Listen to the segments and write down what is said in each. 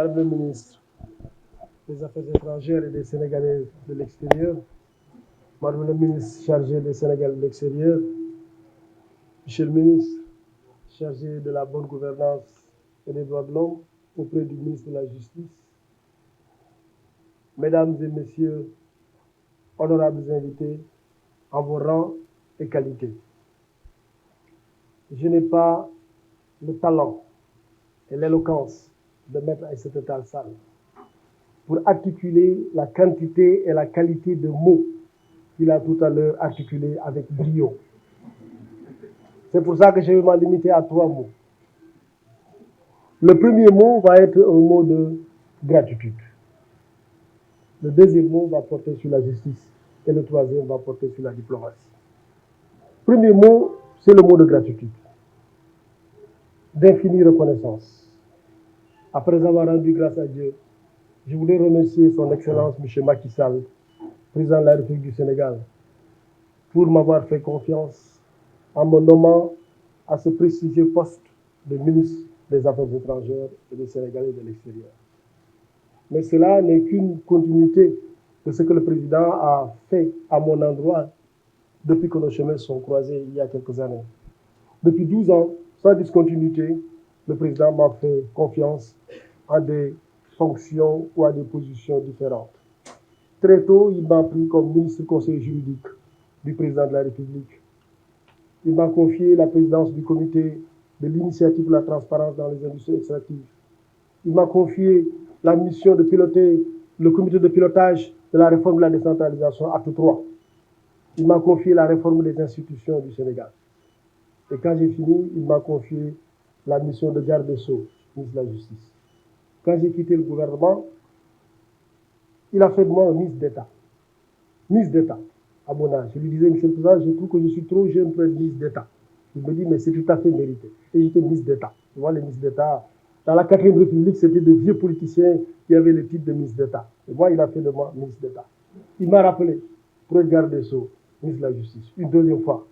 Madame le ministre des Affaires étrangères et des Sénégalais de l'extérieur, Madame le ministre chargé des Sénégalais de l'extérieur, Monsieur le ministre chargé de la bonne gouvernance et des droits de l'homme auprès du ministre de la Justice, Mesdames et Messieurs, honorables invités, en vos rangs et qualités. Je n'ai pas le talent et l'éloquence de Maître Aïssata Tall Sall pour articuler la quantité et la qualité de mots qu'il a tout à l'heure articulé avec brio. C'est pour ça que je vais m'en limiter à 3 mots. Le premier mot va être un mot de gratitude. Le deuxième mot va porter sur la justice et le troisième va porter sur la diplomatie. Premier mot, c'est le mot de gratitude, d'infinie reconnaissance. Après avoir rendu grâce à Dieu, je voulais remercier son Excellence M. Macky Sall, président de la République du Sénégal, pour m'avoir fait confiance en me nommant à ce prestigieux poste de ministre des Affaires étrangères et des Sénégalais de l'extérieur. Mais cela n'est qu'une continuité de ce que le président a fait à mon endroit depuis que nos chemins sont croisés il y a quelques années. Depuis 12 ans, sans discontinuité, le président m'a fait confiance à des fonctions ou à des positions différentes. Très tôt, il m'a pris comme ministre conseiller juridique du président de la République. Il m'a confié la présidence du comité de l'initiative pour la transparence dans les industries extractives. Il m'a confié la mission de piloter le comité de pilotage de la réforme de la décentralisation, acte 3. Il m'a confié la réforme des institutions du Sénégal. Et quand j'ai fini, il m'a confié la mission de garde des Sceaux, ministre de la Justice. Quand j'ai quitté le gouvernement, il a fait de moi un ministre d'État. Ministre d'État, à mon âge. Je lui disais, Monsieur le Président, je trouve que je suis trop jeune pour être ministre d'État. Il me dit, mais c'est tout à fait mérité. Et j'étais ministre d'État. Tu vois, les ministres d'État, dans la 4e République, c'était des vieux politiciens qui avaient le titre de ministre d'État. Et moi, il a fait de moi ministre d'État. Il m'a rappelé, pour être garde des Sceaux, ministre de la Justice, une deuxième fois.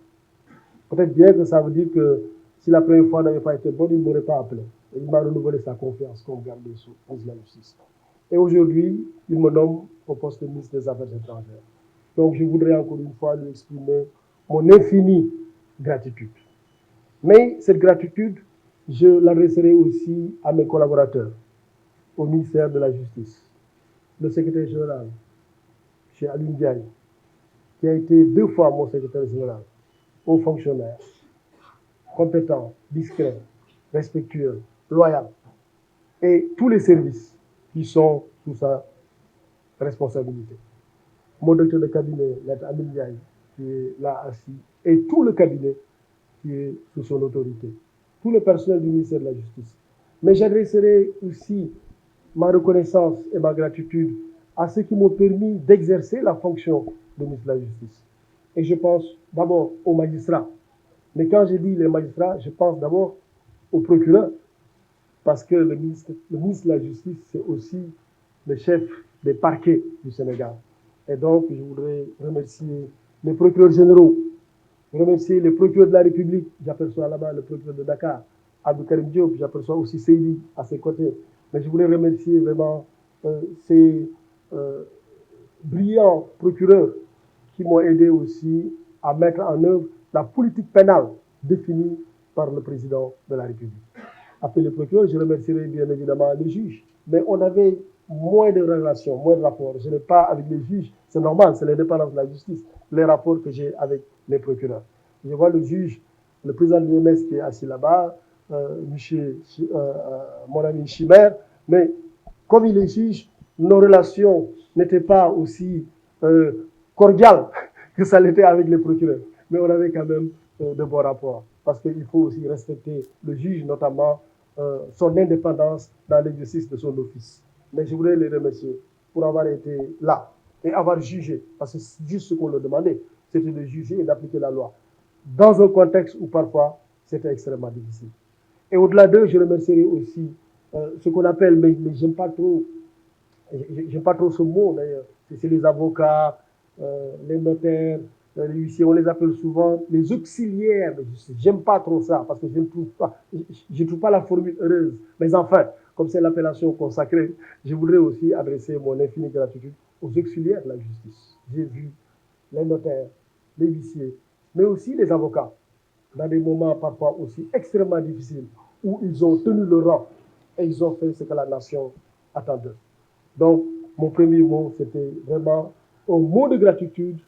Peut-être bien que ça veut dire que si la première fois n'avait pas été bonne, il ne m'aurait pas appelé. Et il m'a renouvelé sa confiance comme garde des Sceaux, ministre de la Justice. Et aujourd'hui, il me nomme au poste de ministre des Affaires étrangères. Donc, je voudrais encore une fois lui exprimer mon infinie gratitude. Mais cette gratitude, je l'adresserai aussi à mes collaborateurs au ministère de la Justice. Le secrétaire général, M. Alioune Diagne, qui a été 2 fois mon secrétaire général, haut fonctionnaire, compétent, discret, respectueux, loyal, et tous les services qui sont sous sa responsabilité. Mon docteur de cabinet, Maître Alioune Diagne, qui est là assis, et tout le cabinet qui est sous son autorité, tout le personnel du ministère de la Justice. Mais j'adresserai aussi ma reconnaissance et ma gratitude à ceux qui m'ont permis d'exercer la fonction de ministre de la Justice. Et je pense d'abord aux magistrats. Mais quand je dis les magistrats, je pense d'abord aux procureurs, parce que le ministre de la Justice, c'est aussi le chef des parquets du Sénégal. Et donc, je voudrais remercier les procureurs généraux, remercier les procureurs de la République. J'aperçois là-bas le procureur de Dakar, Abdou Karim Diop, j'aperçois aussi Seydi à ses côtés. Mais je voulais remercier vraiment ces brillants procureurs qui m'ont aidé aussi à mettre en œuvre la politique pénale définie par le président de la République. Après les procureurs, je remercierai bien évidemment les juges. Mais on avait moins de relations, moins de rapports. Je n'ai pas avec les juges, c'est normal, c'est l'indépendance de la justice, les rapports que j'ai avec les procureurs. Je vois le juge, le président de l'UMS qui est assis là-bas, mon ami Chimère, mais comme il est juge, nos relations n'étaient pas aussi cordiales que ça l'était avec les procureurs. Mais on avait quand même de bons rapports, parce qu'il faut aussi respecter le juge, notamment son indépendance dans l'exercice de son office. Mais je voudrais les remercier pour avoir été là et avoir jugé, parce que c'est juste ce qu'on leur demandait, c'était de juger et d'appliquer la loi, dans un contexte où parfois c'était extrêmement difficile. Et au-delà d'eux, je remercierai aussi ce qu'on appelle, mais j'aime pas trop ce mot d'ailleurs, c'est les avocats, les notaires, les huissiers, on les appelle souvent les auxiliaires de justice. J'aime pas trop ça, parce que je ne trouve pas la formule heureuse. Mais enfin, comme c'est l'appellation consacrée, je voudrais aussi adresser mon infinie gratitude aux auxiliaires de la justice. J'ai vu les notaires, les huissiers, mais aussi les avocats, dans des moments parfois aussi extrêmement difficiles, où ils ont tenu le rang et ils ont fait ce que la nation attend d'eux. Donc, mon premier mot, c'était vraiment un mot de gratitude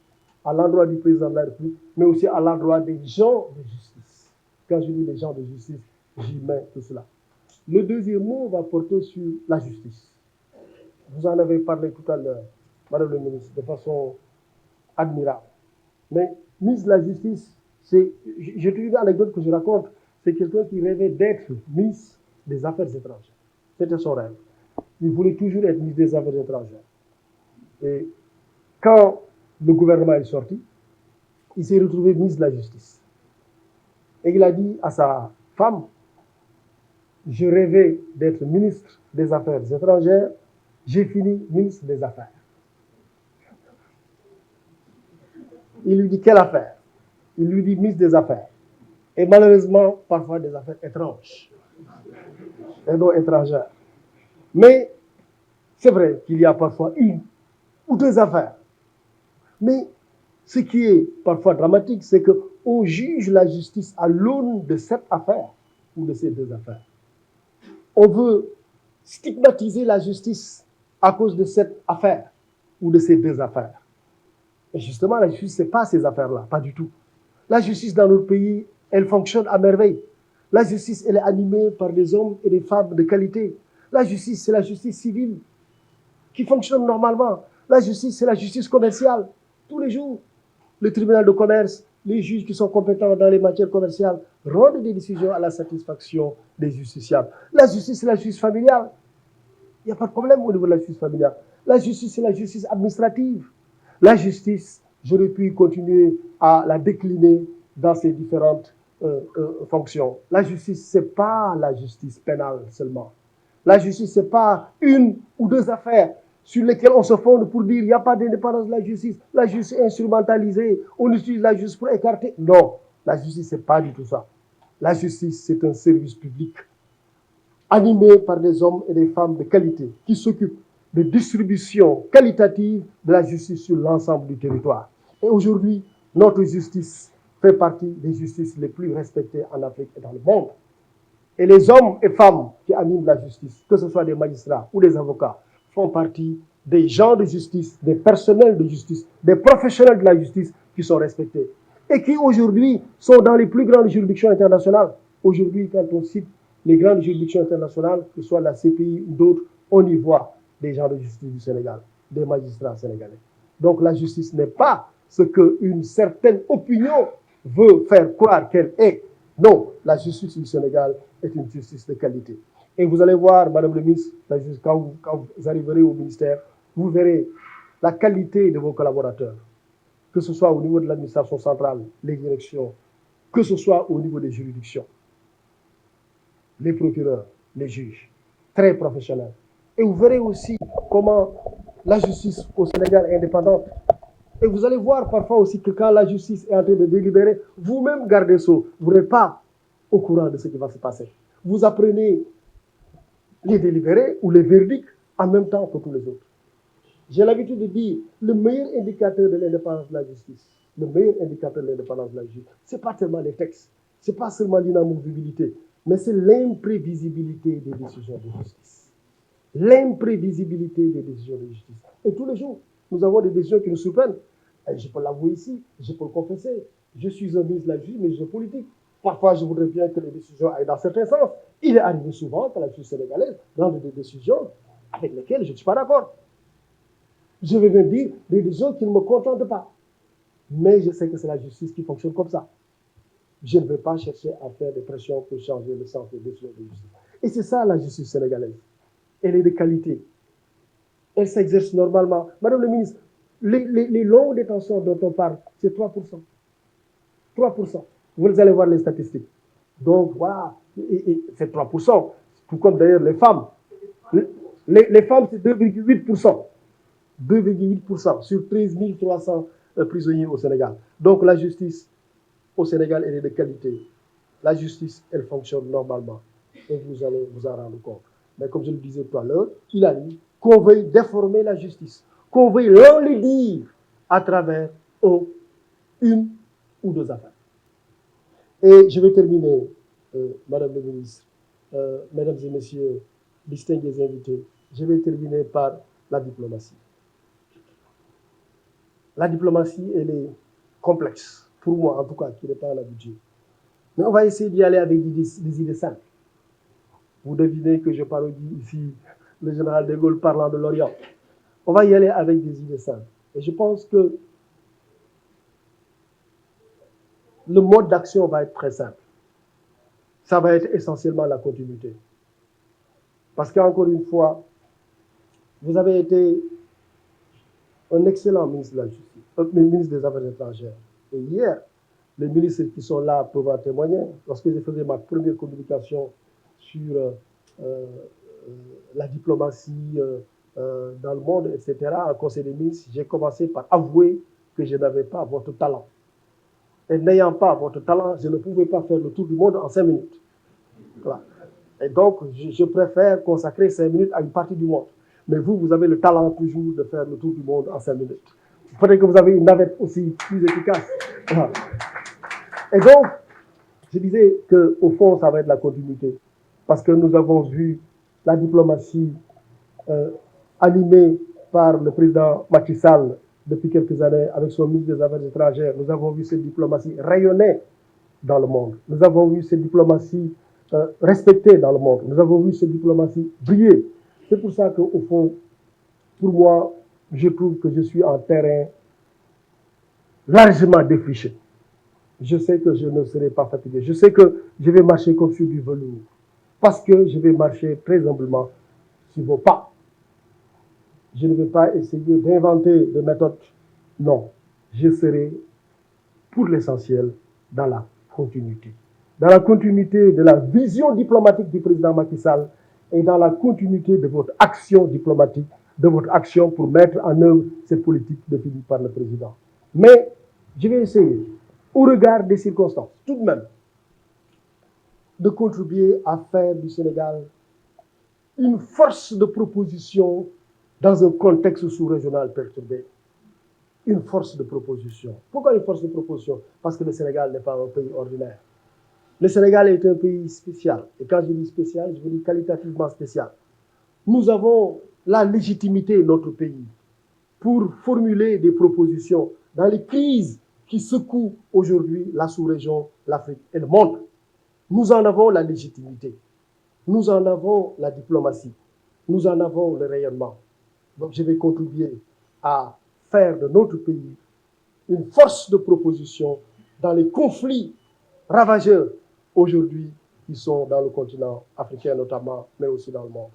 à l'endroit du président de la République, mais aussi à l'endroit des gens de justice. Quand je dis les gens de justice, j'y mets tout cela. Le deuxième mot va porter sur la justice. Vous en avez parlé tout à l'heure, Madame le ministre, de façon admirable. Mais ministre de la Justice, j'ai toujours une anecdote que je raconte, c'est quelqu'un qui rêvait d'être ministre des Affaires étrangères. C'était son rêve. Il voulait toujours être ministre des Affaires étrangères. Et quand le gouvernement est sorti, il s'est retrouvé ministre de la Justice. Et il a dit à sa femme, je rêvais d'être ministre des Affaires étrangères, j'ai fini ministre des Affaires. Il lui dit, quelle affaire? Il lui dit, ministre des Affaires. Et malheureusement, parfois des affaires étranges, et non étrangères. Mais c'est vrai qu'il y a parfois une ou deux affaires. Mais ce qui est parfois dramatique, c'est qu'on juge la justice à l'aune de cette affaire ou de ces deux affaires. On veut stigmatiser la justice à cause de cette affaire ou de ces deux affaires. Et justement, la justice, ce n'est pas ces affaires-là, pas du tout. La justice dans notre pays, elle fonctionne à merveille. La justice, elle est animée par des hommes et des femmes de qualité. La justice, c'est la justice civile qui fonctionne normalement. La justice, c'est la justice commerciale. Tous les jours, le tribunal de commerce, les juges qui sont compétents dans les matières commerciales rendent des décisions à la satisfaction des justiciables. La justice, c'est la justice familiale. Il n'y a pas de problème au niveau de la justice familiale. La justice, c'est la justice administrative. La justice, j'aurais pu continuer à la décliner dans ses différentes fonctions. La justice, ce n'est pas la justice pénale seulement. La justice, ce n'est pas une ou deux affaires sur lesquelles on se fonde pour dire qu'il n'y a pas d'indépendance de la justice. La justice est instrumentalisée. On utilise la justice pour écarter. Non, la justice, ce n'est pas du tout ça. La justice, c'est un service public animé par des hommes et des femmes de qualité qui s'occupent de distribution qualitative de la justice sur l'ensemble du territoire. Et aujourd'hui, notre justice fait partie des justices les plus respectées en Afrique et dans le monde. Et les hommes et femmes qui animent la justice, que ce soit des magistrats ou des avocats, font partie des gens de justice, des personnels de justice, des professionnels de la justice qui sont respectés. Et qui aujourd'hui sont dans les plus grandes juridictions internationales. Aujourd'hui, quand on cite les grandes juridictions internationales, que ce soit la CPI ou d'autres, on y voit des gens de justice du Sénégal, des magistrats sénégalais. Donc la justice n'est pas ce qu'une certaine opinion veut faire croire qu'elle est. Non, la justice du Sénégal est une justice de qualité. Et vous allez voir, Madame le ministre, quand vous arriverez au ministère, vous verrez la qualité de vos collaborateurs, que ce soit au niveau de l'administration centrale, les directions, que ce soit au niveau des juridictions, les procureurs, les juges, très professionnels. Et vous verrez aussi comment la justice au Sénégal est indépendante. Et vous allez voir parfois aussi que quand la justice est en train de délibérer, vous-même, gardez ça, vous n'êtes pas au courant de ce qui va se passer. Vous apprenez les délibérés ou les verdicts en même temps que tous les autres. J'ai l'habitude de dire, le meilleur indicateur de l'indépendance de la justice, le meilleur indicateur de l'indépendance de la justice, ce n'est pas tellement les textes, ce n'est pas seulement l'inamovibilité, mais c'est l'imprévisibilité des décisions de justice. L'imprévisibilité des décisions de justice. Et tous les jours, nous avons des décisions qui nous surprennent. Et je peux l'avouer ici, je peux le confesser. Je suis un ministre de la justice, mais je suis politique. Parfois, je voudrais bien que les décisions aillent dans certains sens. Il est arrivé souvent que la justice sénégalaise rende des décisions avec lesquelles je ne suis pas d'accord. Je vais même dire des décisions qui ne me contentent pas. Mais je sais que c'est la justice qui fonctionne comme ça. Je ne vais pas chercher à faire des pressions pour changer le sens des décisions de justice. Et c'est ça la justice sénégalaise. Elle est de qualité. Elle s'exerce normalement. Madame le ministre, les longues détentions dont on parle, c'est 3%. 3%. Vous allez voir les statistiques. Donc voilà, c'est 3%. Tout comme d'ailleurs les femmes. Les femmes, c'est 2,8%. 2,8% sur 13 300 prisonniers au Sénégal. Donc la justice au Sénégal, elle est de qualité. La justice, elle fonctionne normalement. Et vous allez vous en rendre compte. Mais comme je le disais tout à l'heure, il a dit qu'on veuille déformer la justice, qu'on veuille l'enlaidir à travers une ou deux affaires. Et je vais terminer, Madame le ministre, Mesdames et Messieurs, distingués invités, je vais terminer par la diplomatie. La diplomatie, elle est complexe, pour moi en tout cas, qui n'est pas à l'habitude. Mais on va essayer d'y aller avec des idées simples. Vous devinez que je parodie ici le général de Gaulle parlant de l'Orient. On va y aller avec des idées simples. Et je pense que le mode d'action va être très simple. Ça va être essentiellement la continuité. Parce qu'encore une fois, vous avez été un excellent ministre de la Justice, ministre des Affaires étrangères. Et hier, les ministres qui sont là peuvent en témoigner. Lorsque je faisais ma première communication sur la diplomatie dans le monde, etc., en Conseil des ministres, j'ai commencé par avouer que je n'avais pas votre talent. Et n'ayant pas votre talent, je ne pouvais pas faire le tour du monde en 5 minutes. Voilà. Et donc, je préfère consacrer 5 minutes à une partie du monde. Mais vous, vous avez le talent toujours de faire le tour du monde en 5 minutes. Peut-être que vous avez une navette aussi plus efficace. Voilà. Et donc, je disais qu'au fond, ça va être la continuité. Parce que nous avons vu la diplomatie animée par le président Macky Sall depuis quelques années avec son ministre des Affaires étrangères. Nous avons vu cette diplomatie rayonner dans le monde. Nous avons vu cette diplomatie respectée dans le monde. Nous avons vu cette diplomatie briller. C'est pour ça qu'au fond, pour moi, je trouve que je suis en terrain largement défriché. Je sais que je ne serai pas fatigué. Je sais que je vais marcher comme sur du velours. Parce que je vais marcher très humblement sur vos pas. Je ne vais pas essayer d'inventer des méthodes. Non, je serai, pour l'essentiel, dans la continuité. Dans la continuité de la vision diplomatique du président Macky Sall et dans la continuité de votre action diplomatique, de votre action pour mettre en œuvre cette politique définie par le président. Mais je vais essayer, au regard des circonstances, tout de même, de contribuer à faire du Sénégal une force de proposition dans un contexte sous-régional perturbé. Une force de proposition. Pourquoi une force de proposition? Parce que le Sénégal n'est pas un pays ordinaire. Le Sénégal est un pays spécial. Et quand je dis spécial, je veux dire qualitativement spécial. Nous avons la légitimité, notre pays, pour formuler des propositions dans les crises qui secouent aujourd'hui la sous-région, l'Afrique et le monde. Nous en avons la légitimité. Nous en avons la diplomatie. Nous en avons le rayonnement. Donc je vais contribuer à faire de notre pays une force de proposition dans les conflits ravageurs aujourd'hui qui sont dans le continent africain notamment, mais aussi dans le monde.